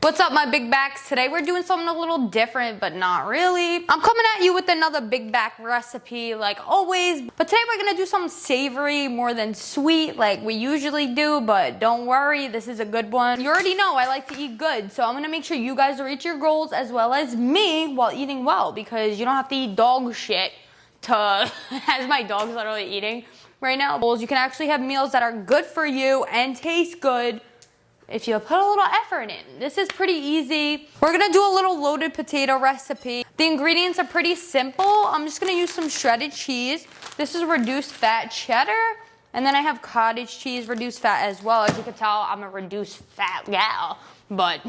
What's up, my big backs? Today we're doing something a little different, but not really. I'm coming at you with another big back recipe like always, but today we're gonna do something savory more than sweet like we usually do, but don't worry, this is a good one. You already know I like to eat good, so I'm gonna make sure you guys reach your goals as well as me while eating well, because you don't have to eat dog shit to, as my dog's literally eating right now. You can actually have meals that are good for you and taste good if you put a little effort in. This is pretty easy. We're gonna do a little loaded potato recipe. The ingredients are pretty simple. I'm just gonna use some shredded cheese. This is reduced fat cheddar. And then I have cottage cheese, reduced fat as well. As you can tell, I'm a reduced fat gal. But,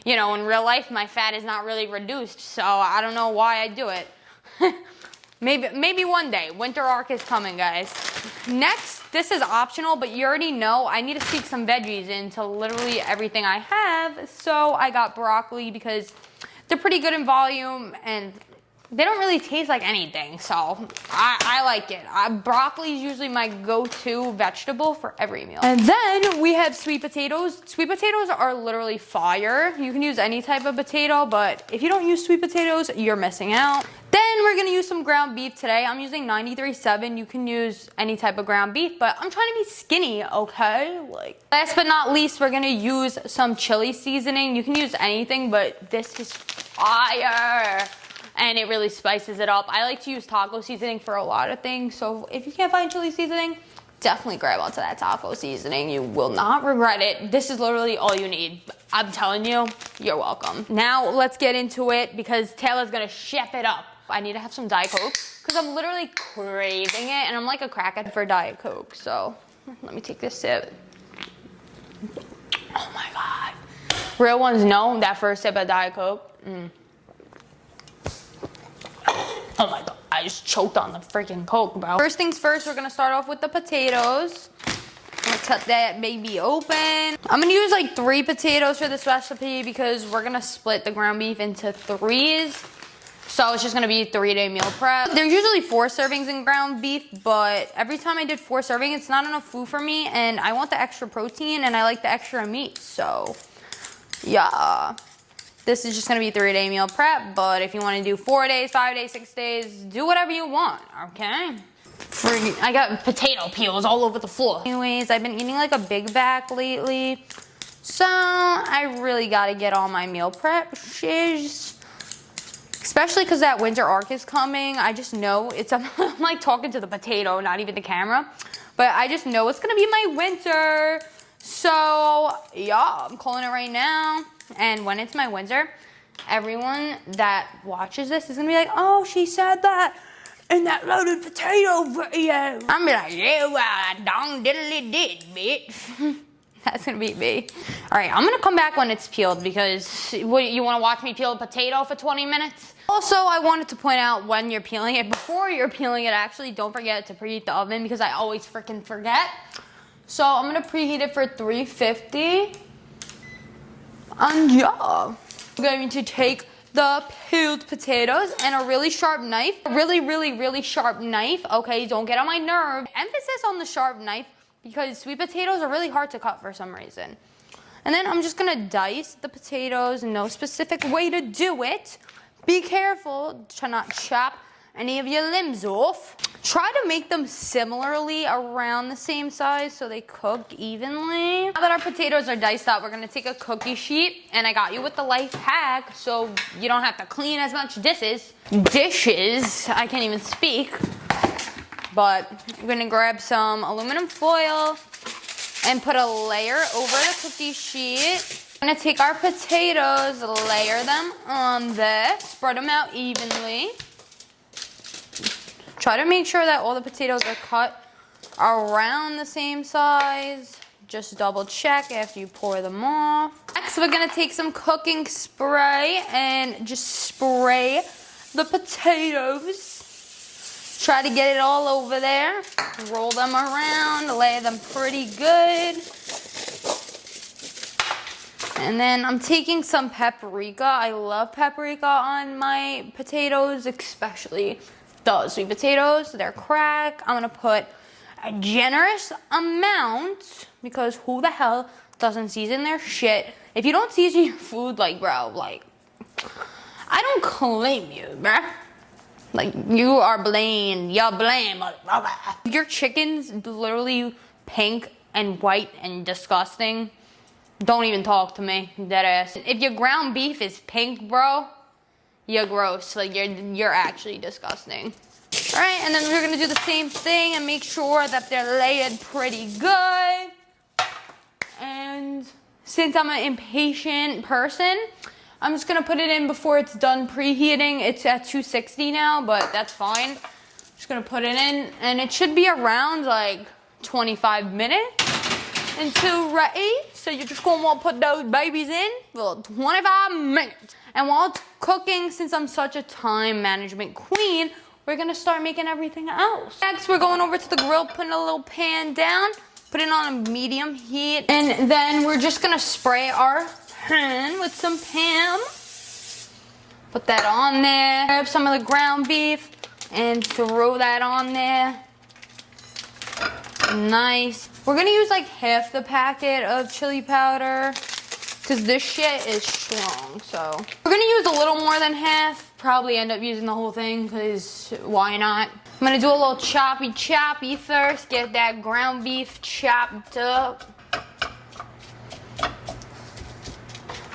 you know, in real life, my fat is not really reduced. So I don't know why I do it. Maybe one day. Winter arc is coming, guys. Next, this is optional, but you already know I need to sneak some veggies into literally everything I have. So I got broccoli because they're pretty good in volume and they don't really taste like anything. So I like it. Broccoli is usually my go-to vegetable for every meal. And then we have sweet potatoes. Sweet potatoes are literally fire. You can use any type of potato, but if you don't use sweet potatoes, you're missing out. Then we're gonna use some ground beef today. I'm using 93.7. You can use any type of ground beef, but I'm trying to be skinny, okay? Like, last but not least, we're gonna use some chili seasoning. You can use anything, but this is fire. And it really spices it up. I like to use taco seasoning for a lot of things. So if you can't find chili seasoning, definitely grab onto that taco seasoning. You will not regret it. This is literally all you need. I'm telling you, you're welcome. Now let's get into it because Taylor's gonna chef it up. I need to have some Diet Coke because I'm literally craving it and I'm like a crackhead for Diet Coke. So let me take this sip. Oh my God. Real ones know that first sip of Diet Coke. Oh my God, I just choked on the freaking Coke, bro. First things first, we're gonna start off with the potatoes. I'm gonna cut that baby open. I'm gonna use like 3 potatoes for this recipe because we're gonna split the ground beef into 3s. So it's just gonna be a 3-day meal prep. There's usually 4 servings in ground beef, but every time I did 4 servings, it's not enough food for me, and I want the extra protein and I like the extra meat, so yeah. This is just gonna be a 3-day meal prep, but if you wanna do 4 days, 5 days, 6 days, do whatever you want, okay? I got potato peels all over the floor. Anyways, I've been eating like a big back lately, so I really gotta get all my meal prep shiz. Especially because that winter arc is coming. I just know it's, I'm like talking to the potato, not even the camera, but I just know it's gonna be my winter. So yeah, I'm calling it right now. And when it's my winter, everyone that watches this is gonna be like, oh, she said that in that loaded potato video. I'm gonna be like, yeah, well, I dong diddly did, bitch. That's gonna be me. All right, I'm gonna come back when it's peeled because you wanna watch me peel a potato for 20 minutes? Also, I wanted to point out when you're peeling it, before you're peeling it, actually, don't forget to preheat the oven because I always freaking forget. So I'm gonna preheat it for 350. And yeah, I'm going to take the peeled potatoes and a really sharp knife. A really sharp knife, okay? Don't get on my nerve. Emphasis on the sharp knife because sweet potatoes are really hard to cut for some reason. And then I'm just gonna dice the potatoes, no specific way to do it. Be careful to not chop any of your limbs off. Try to make them similarly around the same size so they cook evenly. Now that our potatoes are diced up, we're gonna take a cookie sheet, and I got you with the life hack so you don't have to clean as much dishes, I can't even speak. But I'm gonna grab some aluminum foil and put a layer over the cookie sheet. I'm gonna take our potatoes, layer them on this, spread them out evenly. Try to make sure that all the potatoes are cut around the same size. Just double check after you pour them off. Next, we're gonna take some cooking spray and just spray the potatoes. Try to get it all over there. Roll them around, lay them pretty good. And then I'm taking some paprika. I love paprika on my potatoes, especially the sweet potatoes. They're cracked. I'm gonna put a generous amount because who the hell doesn't season their shit If you don't season your food, like, bro, like, I don't claim you, bruh. Like, you are blamed. You're blamed. Your chicken's literally pink and white and disgusting. Don't even talk to me, dead ass. If your ground beef is pink, bro, you're gross. Like, you're actually disgusting. All right, and then we're gonna do the same thing and make sure that they're layered pretty good. And since I'm an impatient person, I'm just gonna put it in before it's done preheating. It's at 260 now, but that's fine. Just gonna put it in, and it should be around like 25 minutes until ready. So you're just gonna wanna put those babies in for 25 minutes. And while it's cooking, since I'm such a time management queen, we're gonna start making everything else. Next, we're going over to the grill, putting a little pan down, put it on a medium heat, and then we're just gonna spray our pan with some Pam. Put that on there. Grab some of the ground beef and throw that on there. Nice. We're gonna use like half the packet of chili powder because this shit is strong. So we're gonna use a little more than half. Probably end up using the whole thing because why not? I'm gonna do a little choppy first. Get that ground beef chopped up.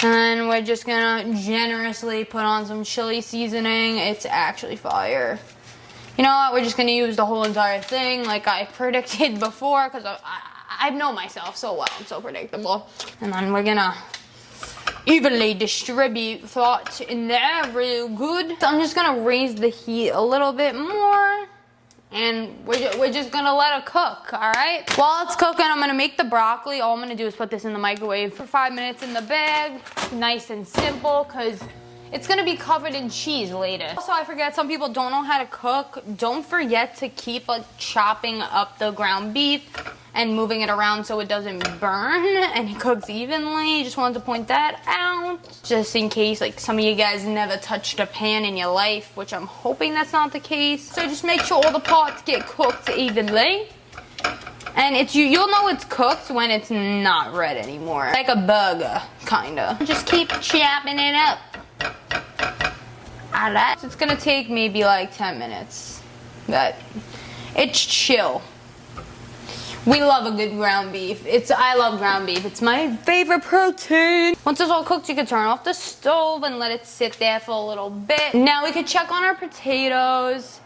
And we're just gonna generously put on some chili seasoning. It's actually fire. You know what? We're just gonna use the whole entire thing like I predicted before because I know myself so well. I'm so predictable. And then we're gonna evenly distribute that in there real good. So I'm just gonna raise the heat a little bit more. And we're just gonna let it cook, all right? While it's cooking, I'm gonna make the broccoli. All I'm gonna do is put this in the microwave for 5 minutes in the bag. Nice and simple, because it's gonna be covered in cheese later. Also, I forget, some people don't know how to cook. Don't forget to keep chopping up the ground beef and moving it around so it doesn't burn and it cooks evenly. Just wanted to point that out. Just in case like some of you guys never touched a pan in your life, which I'm hoping that's not the case. So just make sure all the parts get cooked evenly. And you'll know it's cooked when it's not red anymore. Like a burger, kinda. Just keep chopping it up. Alright. So it's gonna take maybe like 10 minutes. But it's chill. We love a good ground beef. I love ground beef. It's my favorite protein. Once it's all cooked, you can turn off the stove and let it sit there for a little bit. Now we can check on our potatoes.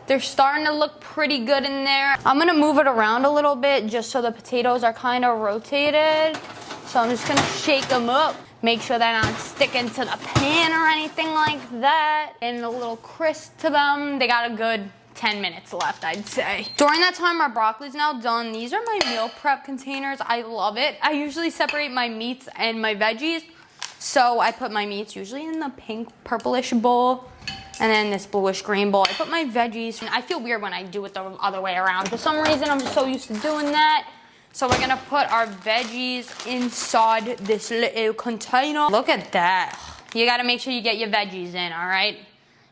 They're starting to look pretty good in there. I'm gonna move it around a little bit just so the potatoes are kind of rotated. So I'm just gonna shake them up. Make sure they're not sticking to the pan or anything like that. And a little crisp to them. They got a good 10 minutes left, I'd say. During that time, our broccoli's now done. These are my meal prep containers. I love it. I usually separate my meats and my veggies. So I put my meats usually in the pink purplish bowl and then this bluish green bowl. I put my veggies, and I feel weird when I do it the other way around. For some reason, I'm just so used to doing that. So we're gonna put our veggies inside this little container. Look at that. You gotta make sure you get your veggies in, all right?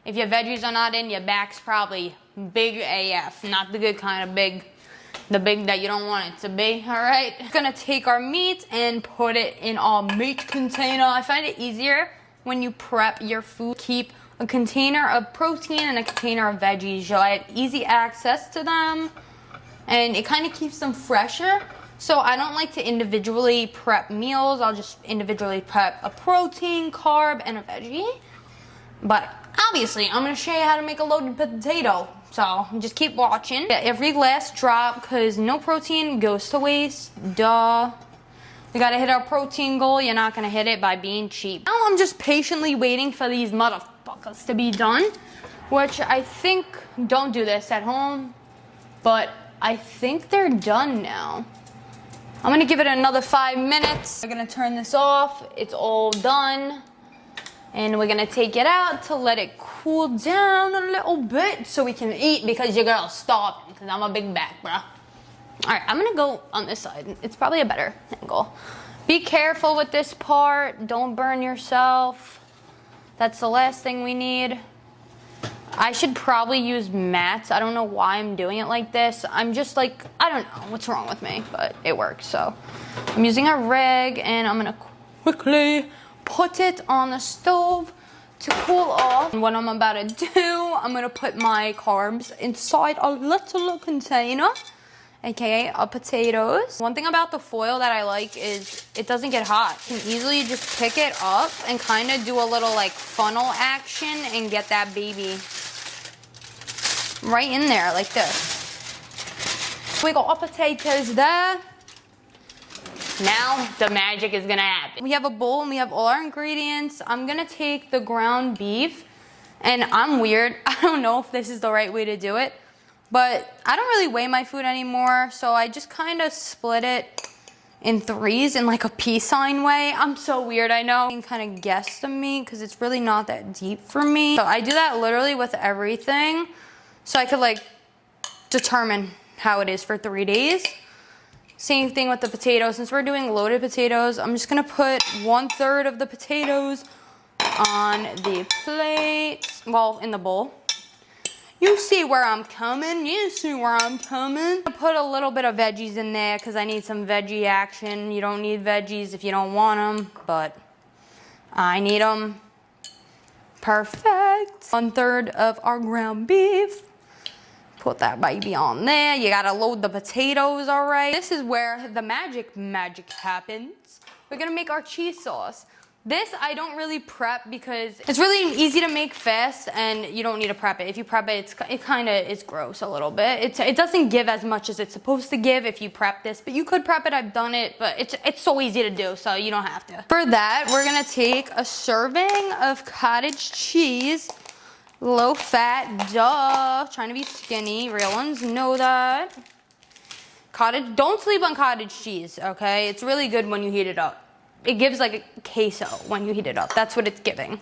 If your veggies are not in, your back's probably big AF, not the good kind of big, the big that you don't want it to be, all right? Gonna take our meat and put it in our meat container. I find it easier when you prep your food. Keep a container of protein and a container of veggies. You'll have easy access to them, and it kind of keeps them fresher. So I don't like to individually prep meals. I'll just individually prep a protein, carb, and a veggie. But obviously, I'm gonna show you how to make a loaded potato. So just keep watching. Every last drop, because no protein goes to waste. Duh. We gotta hit our protein goal. You're not gonna hit it by being cheap. Now I'm just patiently waiting for these motherfuckers to be done. Which I think, don't do this at home, but I think they're done now. I'm gonna give it another 5 minutes. We're gonna turn this off. It's all done. And we're gonna take it out to let it cool down a little bit so we can eat, because your girl's starving, because I'm a big back, bro. All right, I'm gonna go on this side. It's probably a better angle. Be careful with this part. Don't burn yourself. That's the last thing we need. I should probably use mats. I don't know why I'm doing it like this. I'm just like, I don't know what's wrong with me, but it works. So I'm using a rag, and I'm gonna quickly put it on the stove to cool off. And what I'm about to do, I'm gonna put my carbs inside a little container, aka a potatoes. One thing about the foil that I like is it doesn't get hot. You can easily just pick it up and kind of do a little like funnel action and get that baby right in there like this. We got our potatoes there. Now the magic is gonna happen. We have a bowl and we have all our ingredients. I'm gonna take the ground beef, and I'm weird. I don't know if this is the right way to do it, but I don't really weigh my food anymore, so I just kind of split it in threes in like a peace sign way. I'm so weird, I know. You can kind of guesstimate because it's really not that deep for me. So I do that literally with everything, so I could like determine how it is for 3 days. Same thing with the potatoes. Since we're doing loaded potatoes, I'm just gonna put 1/3 of the potatoes on the plate, well, in the bowl. You see where I'm coming, you see where I'm coming. I put a little bit of veggies in there because I need some veggie action. You don't need veggies if you don't want them, but I need them. Perfect. 1/3 of our ground beef. Put that baby on there. You gotta load the potatoes, all right? This is where the magic happens. We're gonna make our cheese sauce. This I don't really prep because it's really easy to make fast and you don't need to prep it. If you prep it, it kind of is gross a little bit. It doesn't give as much as it's supposed to give if you prep this, but you could prep it. I've done it, but it's so easy to do, so you don't have to. For that, we're gonna take a serving of cottage cheese. Low fat, duh. Trying to be skinny. Real ones know that. Don't sleep on cottage cheese, okay? It's really good when you heat it up. It gives like a queso when you heat it up. That's what it's giving.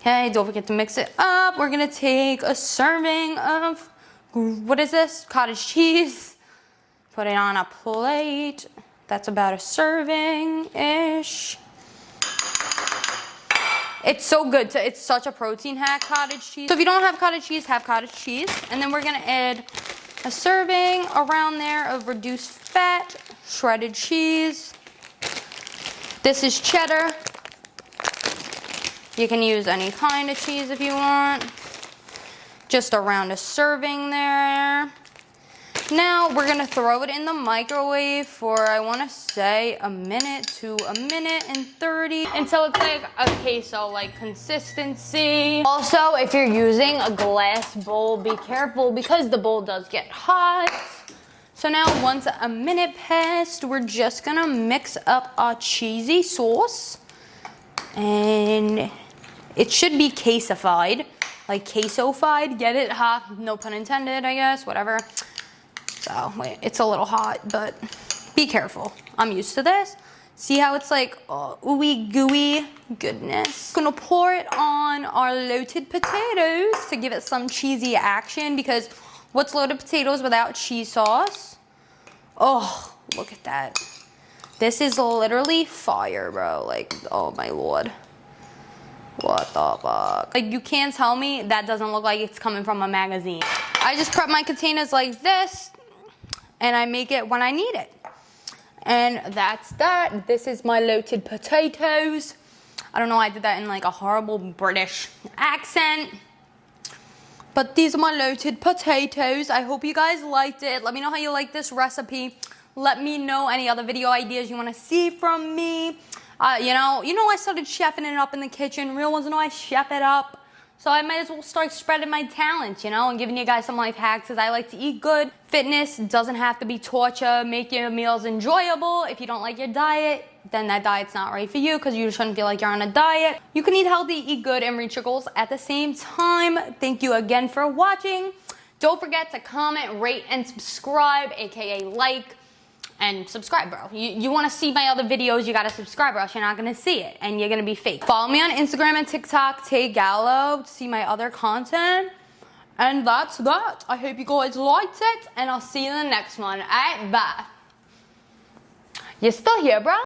Okay, don't forget to mix it up. We're gonna take a serving of, what is this? Cottage cheese. Put it on a plate. That's about a serving-ish. It's so good. It's such a protein hack, cottage cheese. So if you don't have cottage cheese, have cottage cheese. And then we're gonna add a serving around there of reduced fat, shredded cheese. This is cheddar. You can use any kind of cheese if you want. Just around a serving there. Now we're gonna throw it in the microwave for, I wanna say, a minute to a minute and 30 until it's like a queso-like consistency. Also, if you're using a glass bowl, be careful because the bowl does get hot. So now once a minute passed, we're just gonna mix up our cheesy sauce. And it should be queso-fied, like queso-fied, get it? Hot, no pun intended, I guess, whatever. So, wait, it's a little hot, but be careful. I'm used to this. See how it's like ooey gooey goodness. Gonna pour it on our loaded potatoes to give it some cheesy action because what's loaded potatoes without cheese sauce? Oh, look at that. This is literally fire, bro. Like, oh my Lord. What the fuck? Like, you can't tell me that doesn't look like it's coming from a magazine. I just prep my containers like this. And I make it when I need it. And that's that. This is my loaded potatoes. I don't know why I did that in like a horrible British accent. But these are my loaded potatoes. I hope you guys liked it. Let me know how you like this recipe. Let me know any other video ideas you want to see from me. You know I started chefing it up in the kitchen. Real ones know I chef it up. So I might as well start spreading my talents, you know, and giving you guys some life hacks because I like to eat good. Fitness doesn't have to be torture. Make your meals enjoyable. If you don't like your diet, then that diet's not right for you because you shouldn't feel like you're on a diet. You can eat healthy, eat good, and reach your goals at the same time. Thank you again for watching. Don't forget to comment, rate, and subscribe, aka like. And subscribe, bro. You want to see my other videos, you got to subscribe or else you're not going to see it. And you're going to be fake. Follow me on Instagram and TikTok, Tay Gallo, to see my other content. And that's that. I hope you guys liked it. And I'll see you in the next one. Alright, bye. You still here, bro?